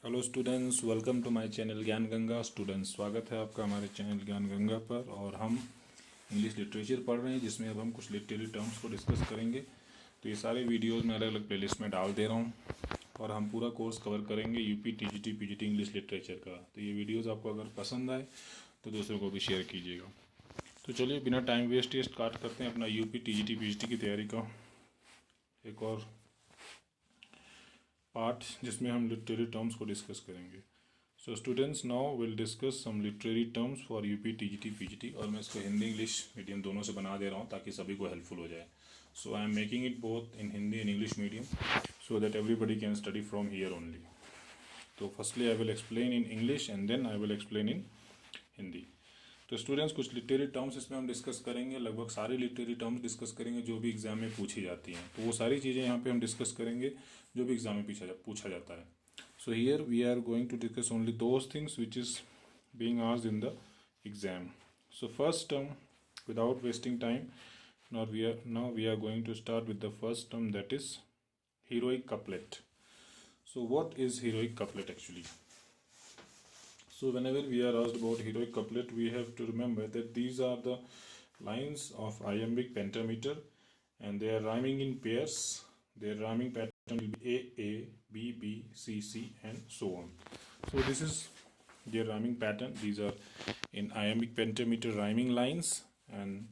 Hello students, welcome to my channel Gyan Ganga. Students, स्वागत है आपका हमारे चैनल ज्ञान गंगा पर। और हम इंग्लिश लिटरेचर पढ़ रहे हैं, जिसमें अब हम कुछ लिटरेरी टर्म्स को डिस्कस करेंगे। तो ये सारे वीडियोस मैं अलग अलग प्लेलिस्ट में डाल दे रहा हूँ और हम पूरा कोर्स कवर करेंगे UP TGT PGT English literature का। तो ये वीडियोज़ आपको अगर पसंद आए तो दूसरों को भी शेयर कीजिएगा। तो चलिए बिना टाइम वेस्ट स्टार्ट करते हैं अपना यूपी टीजीटी पीजीटी की तैयारी का एक और पार्ट, जिसमें हम लिटरेरी टर्म्स को डिस्कस करेंगे। So students, now will discuss some literary terms for UP TGT PGT. और मैं इसको हिंदी इंग्लिश मीडियम दोनों से बना दे रहा हूँ ताकि सभी को हेल्पफुल हो जाए। So I am making it both in Hindi and English medium so that everybody can study from here only. तो firstly I will explain in English and then I will explain in Hindi. तो students, कुछ literary terms इसमें हम discuss करेंगे। लगभग सारी literary terms discuss करेंगे जो भी एग्जाम में पूछी जाती हैं। तो वो सारी चीज़ें यहाँ पे हम डिस्कस करेंगे जो भी एग्जाम में पूछा जाता है। So here we are going to discuss only those things which is being asked in the exam. So first term, without wasting time, now we are going to start with the first term, that is heroic couplet. So what is heroic couplet actually? So whenever we are asked about heroic couplet, we have to remember that these are the lines of iambic pentameter and they are rhyming in pairs. Their rhyming pattern will be A, B, B, C, C, and so on. So this is their rhyming pattern. These are in iambic pentameter rhyming lines, and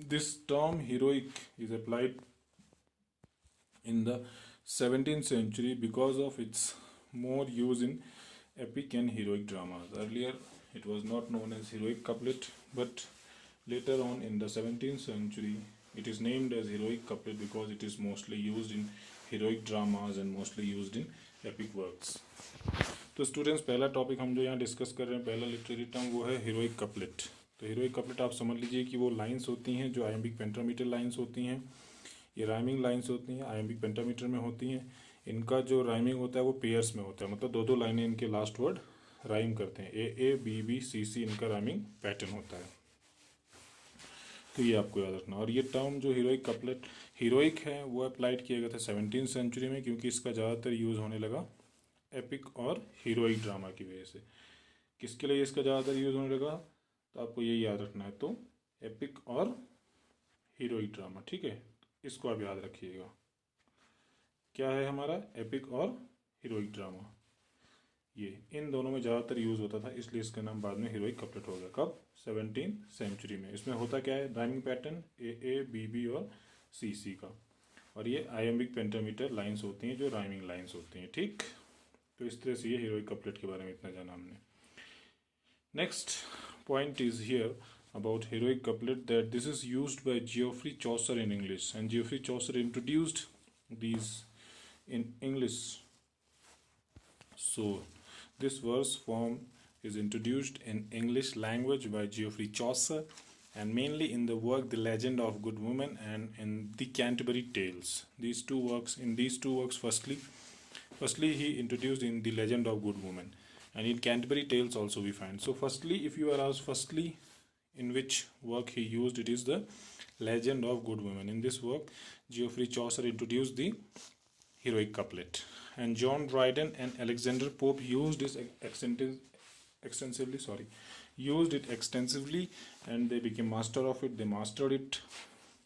this term heroic is applied in the 17th century because of its more use in epic and heroic dramas. Earlier it was not known as heroic couplet, but later on in the 17th century it is named as heroic couplet because it is mostly used in heroic dramas and mostly used in epic works. तो students, पहला topic हम जो यहाँ discuss कर रहे हैं, पहला literary term, वो है हीरोइक कपलेट। तो हीरोइक कपलेट आप समझ लीजिए कि वो लाइंस होती हैं जो आयम्बिक पेंटामीटर लाइंस होती हैं। ये राइमिंग लाइंस होती हैं, आयम्बिक पेंटामीटर में होती हैं। इनका जो राइमिंग होता है वो पेयर्स में होता है, मतलब दो दो लाइनें इनके लास्ट वर्ड राइम करते हैं। ए बी बी सी सी इनका राइमिंग पैटर्न होता है। तो ये आपको याद रखना। और ये टर्म जो हीरोइक कपलेट हीरोइक है वो अप्लाइड किया गया था 17th सेंचुरी में, क्योंकि इसका ज़्यादातर यूज़ होने लगा एपिक और हीरोइक ड्रामा की वजह से। किसके लिए इसका ज़्यादातर यूज़ होने लगा, तो आपको ये याद रखना है। तो एपिक और हीरोइक ड्रामा, ठीक है, इसको आप याद रखिएगा। क्या है हमारा एपिक और हीरोइक ड्रामा, ये इन दोनों में ज़्यादातर यूज़ होता था, इसलिए इसका नाम बाद में हीरोइक कपलेट हो गया। कब? 17th सेंचुरी में। इसमें होता क्या है, rhyming pattern A B B और सी सी का, और ये आयम्बिक पेंटामीटर लाइंस होती हैं जो राइमिंग लाइंस होती हैं, ठीक। तो इस तरह से ये हीरोइक कपलेट के बारे में इतना जाना हमने। Next point is here about heroic couplet, that this is used by Geoffrey Chaucer in English, and Geoffrey Chaucer introduced these in English. So this verse form is introduced in English language by Geoffrey Chaucer, and mainly in the work The Legend of Good Woman and in the Canterbury Tales. In these two works, firstly he introduced in The Legend of Good Woman, and in Canterbury Tales also we find. So firstly, if you are asked firstly in which work he used, it is The Legend of Good Woman. In this work, Geoffrey Chaucer introduced the heroic couplet, and John Dryden and Alexander Pope used it extensively, and they became master of it. They mastered it.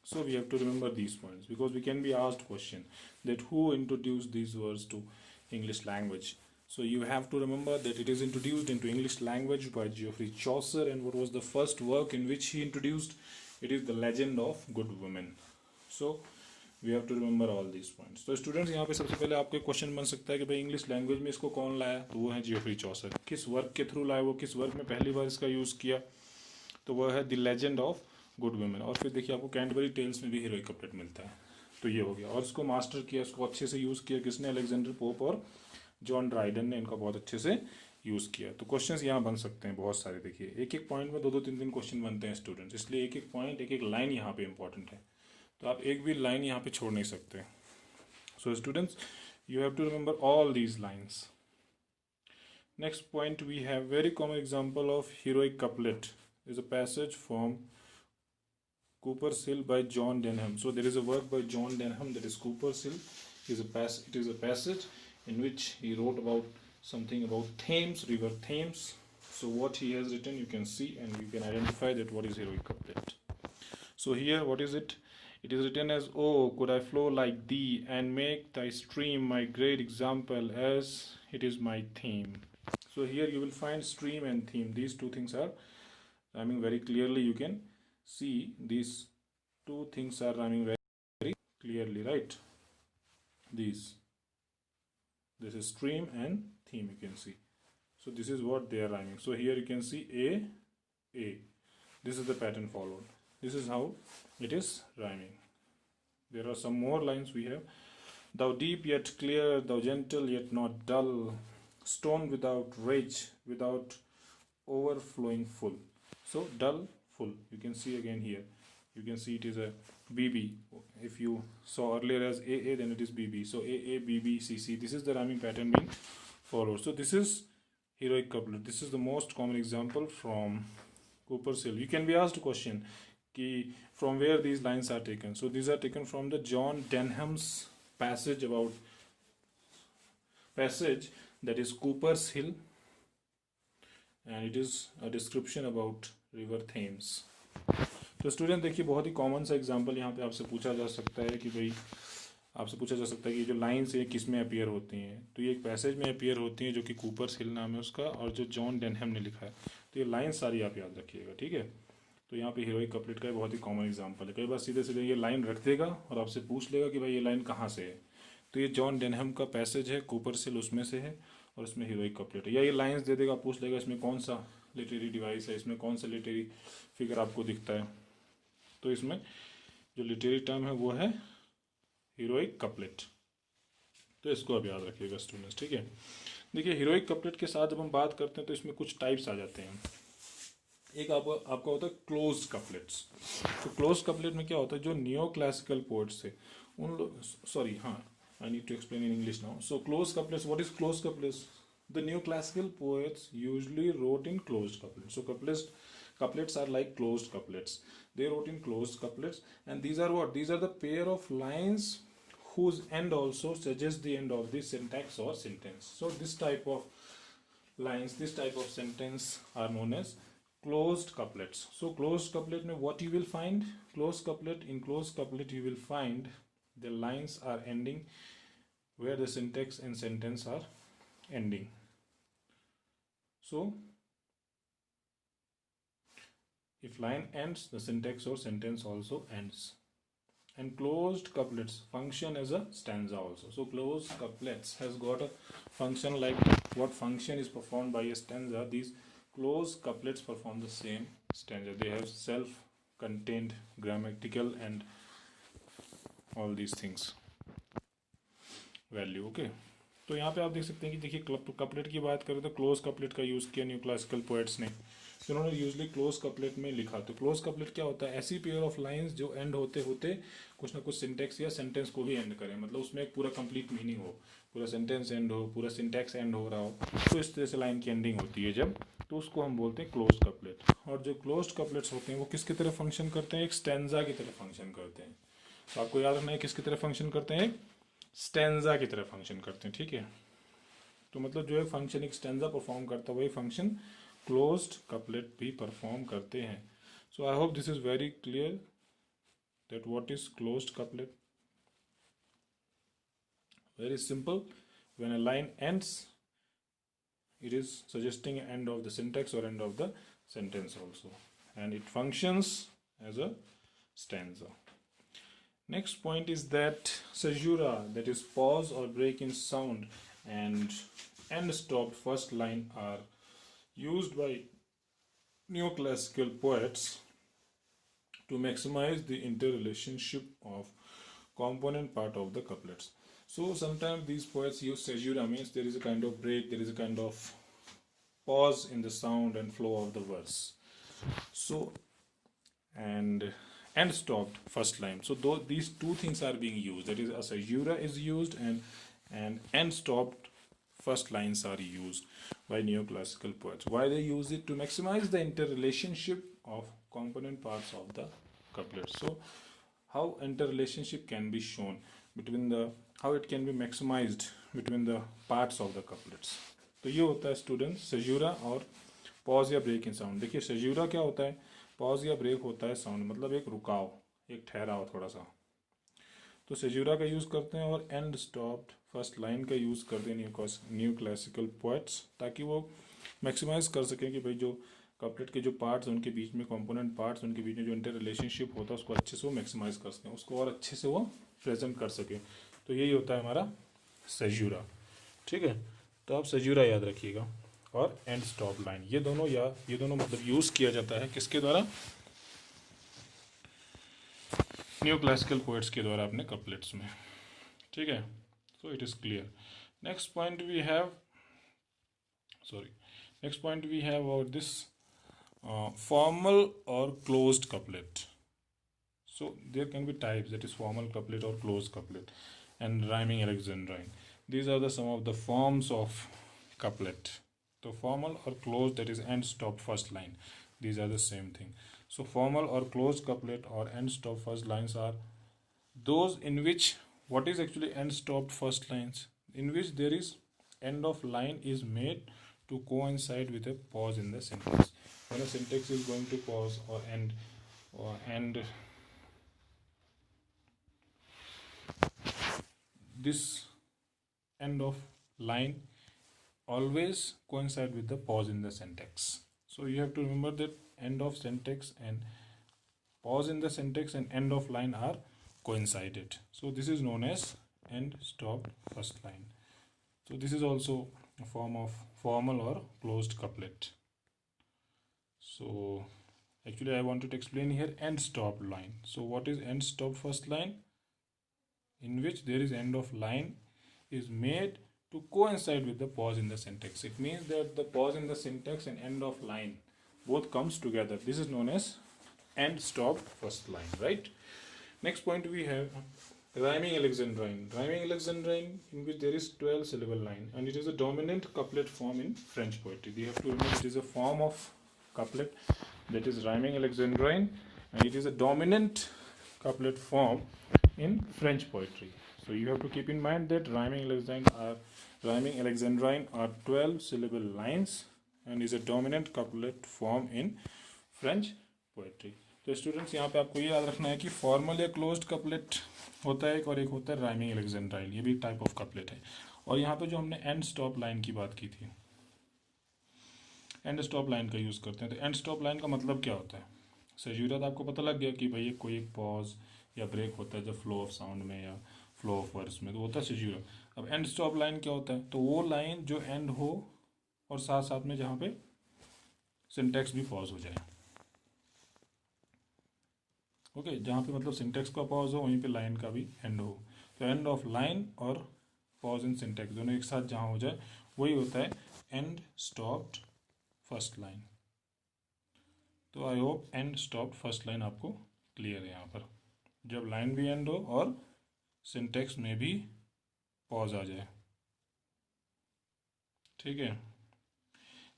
So we have to remember these points because we can be asked question that who introduced these words to English language. So you have to remember that it is introduced into English language by Geoffrey Chaucer, and what was the first work in which he introduced? It is The Legend of Good Woman. So we have to remember all these points. तो students, यहाँ पे सबसे पहले आपके question बन सकता है कि भाई इंग्लिश लैंग्वेज में इसको कौन लाया, तो वो है जियोफ्री चौसर। किस वर्क के थ्रू लाया, वो किस वर्क में पहली बार इसका यूज़ किया, तो वह है the legend of good women. और फिर देखिए आपको कैंटरबरी टेल्स में भी हीरोइक कपलेट मिलता है। तो ये हो गया, और इसको मास्टर किया, इसको अच्छे से यूज़ किया किसने, अलेक्जेंडर पोप और जॉन ड्राइडन ने इनका बहुत अच्छे से यूज़ किया। तो क्वेश्चंस यहाँ बन सकते हैं बहुत सारे। देखिए एक एक पॉइंट में दो दो तीन तीन क्वेश्चन बनते हैं स्टूडेंट्स, इसलिए एक एक पॉइंट एक एक लाइन यहाँ पे इंपॉर्टेंट है, तो आप एक भी लाइन यहाँ पे छोड़ नहीं सकते। So students, you have to remember all these lines. Next point, we have very common example of heroic couplet is a passage from Cooper's Hill by John Denham. So there is a work by John Denham, that is Cooper's Hill. It is a passage in which he wrote about something about Thames, river Thames. So what he has written, you can see, and you can identify that what is heroic couplet. So here, what is it? It is written as, "Oh, could I flow like thee, and make thy stream my great example, as it is my theme." So here you will find stream and theme. These two things are rhyming very clearly. You can see these two things are rhyming very clearly, right? These. This is stream and theme, you can see. So this is what they are rhyming. So here you can see A. This is the pattern followed. This is how it is rhyming. There are some more lines we have. Thou deep yet clear, thou gentle yet not dull, stone without rage, without overflowing full. So dull, full. You can see again here. You can see it is a BB. If you saw earlier as AA, then it is BB. So AA, BB, CC. This is the rhyming pattern being followed. So this is heroic couplet. This is the most common example from Cooper's Hill. You can be asked a question ki from where these lines are taken. So these are taken from the John Denham's passage that is Cooper's Hill, and it is a description about river Thames. तो student देखिए, बहुत ही common सा example यहाँ पे आपसे पूछा जा सकता है कि भाई आपसे पूछा जा सकता है कि जो लाइन्स है किस में अपीयर होती हैं। तो ये एक पैसेज में अपीयर होती हैं जो कि कूपर्स हिल नाम है उसका, और जो जॉन डेनहम ने लिखा है। तो ये लाइन सारी आप याद रखिएगा, ठीक है। तो यहाँ पे हीरोइक कपलेट का बहुत ही कॉमन एग्जाम्पल है। कई बार सीधे सीधे ये लाइन रख देगा और आपसे पूछ लेगा कि भाई ये लाइन कहाँ से है। तो ये जॉन डेनहम का पैसेज है, कूपर्स हिल उसमें से है, और इसमें हीरोइक कपलेट है। या ये लाइन्स दे देगा, पूछ लेगा इसमें कौन सा लिटरेरी डिवाइस है, इसमें कौन सा लिटरेरी फिगर आपको दिखता है। तो इसमें जो लिटरेरी टर्म है वो है हीरोइक कपलेट। तो इसको अब याद रखिएगा स्टूडेंट्स, ठीक है। देखिए, हीरोइक कपलेट के साथ जब हम बात करते हैं तो इसमें कुछ टाइप्स आ जाते हैं। एक आपका होता है क्लोज्ड कपलेट्स। तो क्लोज्ड कपलेट में क्या होता है, जो नियो क्लासिकल पोएट्स थे उन लोग, सॉरी हाँ, I need to explain in English now. So closed couplets, what is closed couplets? The neoclassical poets usually wrote in closed couplets. So couplets are like closed couplets. They wrote in closed couplets, and these are what? These are the pair of lines whose end also suggests the end of the syntax or sentence. So this type of lines, this type of sentence are known as closed couplets. So closed couplet mein what you will find? Closed couplet, in closed couplet you will find the lines are ending where the syntax and sentence are ending. So if line ends, the syntax or sentence also ends. And closed couplets function as a stanza also. So closed couplets has got a function like what function is performed by a stanza. These closed couplets perform the same stanza. They have self-contained grammatical and all these things value. Okay. तो यहाँ पे आप देख सकते हैं कि देखिए, couplet की बात करें तो क्लोज कपलेट का यूज़ किया न्यू क्लासिकल पोएट्स ने। तो उन्होंने यूजली क्लोज कपलेट में लिखा। तो क्लोज कपलेट क्या होता है? ऐसी पेयर ऑफ लाइंस जो एंड होते होते कुछ ना कुछ सिंटेक्स या सेंटेंस को भी एंड करें, मतलब उसमें एक पूरा कंप्लीट मीनिंग हो, पूरा सेंटेंस एंड हो, पूरा सिंटेक्स एंड हो रहा हो। तो इस तरह से लाइन की एंडिंग होती है जब, तो उसको हम बोलते हैं क्लोज कपलेट। और जो क्लोज कपलेट्स होते हैं वो किसकी तरह फंक्शन करते हैं? एक स्टैंजा की तरह फंक्शन करते हैं। तो आपको याद रखना है किसकी तरह फंक्शन करते हैं? स्टैंजा की तरह फंक्शन करते हैं, ठीक है। तो मतलब जो है फंक्शन एक स्टैंजा परफॉर्म करता है वही फंक्शन क्लोज्ड कपलेट भी परफॉर्म करते हैं। So I hope this is very clear that what is closed couplet. Very simple, when a line ends it is suggesting end of the syntax or end of the sentence also, and it functions as a stanza. Next point is that caesura, that is pause or break in sound, and end stopped first line are used by neoclassical poets to maximize the interrelationship of component part of the couplets. So sometimes these poets use caesura, means there is a kind of break, there is a kind of pause in the sound and flow of the verse. So and end stopped first line. So though these two things are being used, that is a caesura is used and end stopped first lines are used by neoclassical poets. Why they use it? To maximize the interrelationship of component parts of the couplet. So how interrelationship can be shown between the, how it can be maximized between the parts of the couplets. तो ये होता है students सेजूरा और pause या break in sound. देखिए सेजूरा क्या होता है, पॉज या ब्रेक होता है साउंड, मतलब एक रुकाव, एक ठहराव थोड़ा सा। तो सेजूरा का यूज़ करते हैं और एंड स्टॉप्ड फर्स्ट लाइन का यूज़ करते हैं न्यू क्लासिकल पोएट्स, ताकि वो मैक्सिमाइज कर सकें कि भाई जो कपलेट के जो पार्ट्स हैं उनके बीच में, कंपोनेंट पार्ट्स उनके बीच में जो इंटर रिलेशनशिप होता है उसको अच्छे से वो मैक्सिमाइज कर सकें, उसको और अच्छे से वो प्रेजेंट कर सकें। तो यही होता है हमारा सेजूरा। ठीक है, तो आप सेजूरा याद रखिएगा और एंड स्टॉप लाइन, ये दोनों मतलब यूज़ किया जाता है किसके द्वारा, न्यू क्लासिकल पोएट्स के द्वारा अपने कपलेट्स में। ठीक है, so it is clear. Next point we have about this formal or closed couplet. So there can be types, that is formal couplet or closed couplet, and rhyming alexandrine. These are some of the forms of couplet. So formal or closed, that is end stop first line, these are the same thing. So formal or closed couplet or end stop first lines are those in which, what is actually end stopped first lines, in which there is end of line is made to coincide with a pause in the sentence. When a syntax is going to pause or end, this end of line always coincide with the pause in the syntax. So you have to remember that end of syntax and pause in the syntax and end of line are coincided. So this is known as end stop first line. So this is also a form of formal or closed couplet. So actually I wanted to explain here end stop line. So what is end stop first line? In which there is end of line is made to coincide with the pause in the syntax. It means that the pause in the syntax and end of line both comes together. This is known as end stop first line, right? Next point we have rhyming alexandrine. Rhyming alexandrine, in which there is 12 syllable line, and it is a dominant couplet form in French poetry. You have to remember it is a form of couplet, that is rhyming alexandrine, and it is a dominant couplet form in French poetry. So you have to keep in mind that rhyming alexandrine are 12 syllable lines and is a dominant couplet form in French poetry. तो students यहाँ पे आपको ये याद रखना है कि formal या क्लोज्ड कपलेट होता है एक, और एक होता है राइमिंग एलेक्जेंड्राइल, ये भी एक टाइप ऑफ कपलेट है। और यहाँ पे जो हमने एंड स्टॉप लाइन की बात की थी, एंड स्टॉप लाइन का यूज़ करते हैं। तो एंड स्टॉप लाइन का मतलब क्या होता है, सेजूरा तो आपको पता लग गया कि भाई कोई एक पॉज या ब्रेक होता है जब फ्लो ऑफ साउंड में या फ्लो ऑफ वर्ड्स में, तो होता है सेजूरा। अब एंड स्टॉप लाइन क्या होता है, तो वो लाइन जो एंड हो और साथ साथ में जहाँ पे सिंटेक्स भी पॉज हो जाए। ओके, जहाँ पे मतलब सिंटेक्स का पॉज हो वहीं पे लाइन का भी एंड हो। तो एंड ऑफ लाइन और पॉज इन सिंटेक्स दोनों एक साथ जहाँ हो जाए वही होता है एंड स्टॉप्ड फर्स्ट लाइन। तो I hope end stopped first line आपको क्लियर है यहाँ पर, जब लाइन भी एंड हो और सिंटेक्स में भी पॉज आ जाए। ठीक है,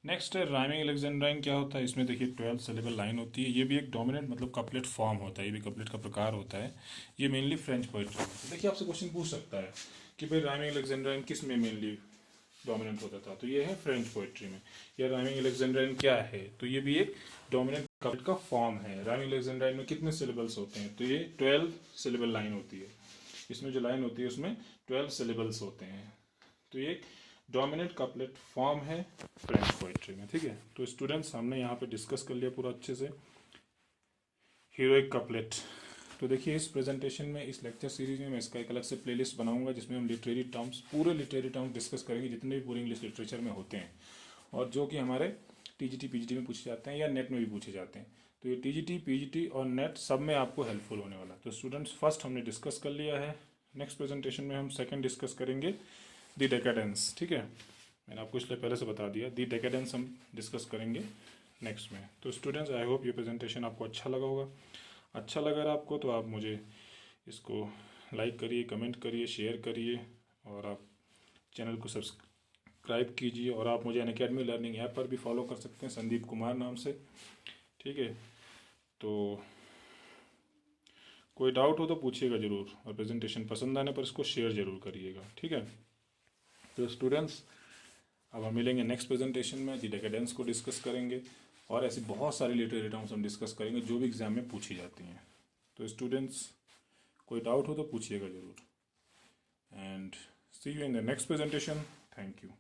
नेक्स्ट है राइमिंग एलेक्जेंड्राइन। क्या होता है, इसमें देखिए 12 सिलेबल लाइन होती है, ये भी एक डोमिनेंट मतलब कपलेट फॉर्म होता है, ये भी कपलेट का प्रकार होता है। ये मेनली फ्रेंच पोइट्री में। देखिए आपसे क्वेश्चन पूछ सकता है कि भाई राइमिंग एलेक्जेंड्राइन किस में मेनली डोमिनेंट होता था, तो ये है फ्रेंच पोइट्री में। या राइमिंग एलेक्जेंड्राइन क्या है, तो ये भी एक डोमिनेंट कपलेट का फॉर्म है। राइमिंग एलेक्जेंड्राइन में कितने सिलेबल्स होते हैं, तो ये 12 सिलेबल लाइन होती है। इसमें जो लाइन होती है उसमें 12 सिलेबल्स होते हैं। तो ये डोमिनेंट कपलेट फॉर्म है फ्रेंच पोइट्री में। ठीक है, तो स्टूडेंट्स हमने यहाँ पे डिस्कस कर लिया पूरा अच्छे से हीरोइक कपलेट। तो देखिए इस प्रेजेंटेशन में, इस लेक्चर सीरीज में मैं इसका एक अलग से प्लेलिस्ट बनाऊंगा जिसमें हम लिटरेरी टर्म्स, पूरे लिटरेरी टर्म्स डिस्कस करेंगे जितने भी पूरे इंग्लिश लिटरेचर में होते हैं और जो कि हमारे टीजीटी पीजीटी में पूछे जाते हैं या नेट में भी पूछे जाते हैं। तो ये टीजीटी पीजीटी और नेट सब में आपको हेल्पफुल होने वाला है। तो स्टूडेंट्स फर्स्ट हमने डिस्कस कर लिया है, नेक्स्ट प्रेजेंटेशन में हम सेकेंड डिस्कस करेंगे दी डेकेडेंस। ठीक है, मैंने आपको इसलिए पहले से बता दिया, दी डेकेडेंस हम डिस्कस करेंगे नेक्स्ट में। तो स्टूडेंट्स आई होप ये प्रेजेंटेशन आपको अच्छा लगा होगा। अच्छा लगा आपको तो आप मुझे इसको लाइक करिए, कमेंट करिए, शेयर करिए और आप चैनल को सब्सक्राइब कीजिए। और आप मुझे अनअकैडमी लर्निंग ऐप पर भी फॉलो कर सकते हैं संदीप कुमार नाम से। ठीक है, तो कोई डाउट हो तो पूछिएगा ज़रूर, और प्रेजेंटेशन पसंद आने पर इसको शेयर ज़रूर करिएगा। ठीक है, तो स्टूडेंट्स अब हम मिलेंगे नेक्स्ट प्रेजेंटेशन में, द डेकेडेंस को डिस्कस करेंगे और ऐसी बहुत सारी लिटरेरी टर्म्स हम डिस्कस करेंगे जो भी एग्जाम में पूछी जाती हैं। तो स्टूडेंट्स, कोई डाउट हो तो पूछिएगा ज़रूर। And see you in the next presentation. Thank you.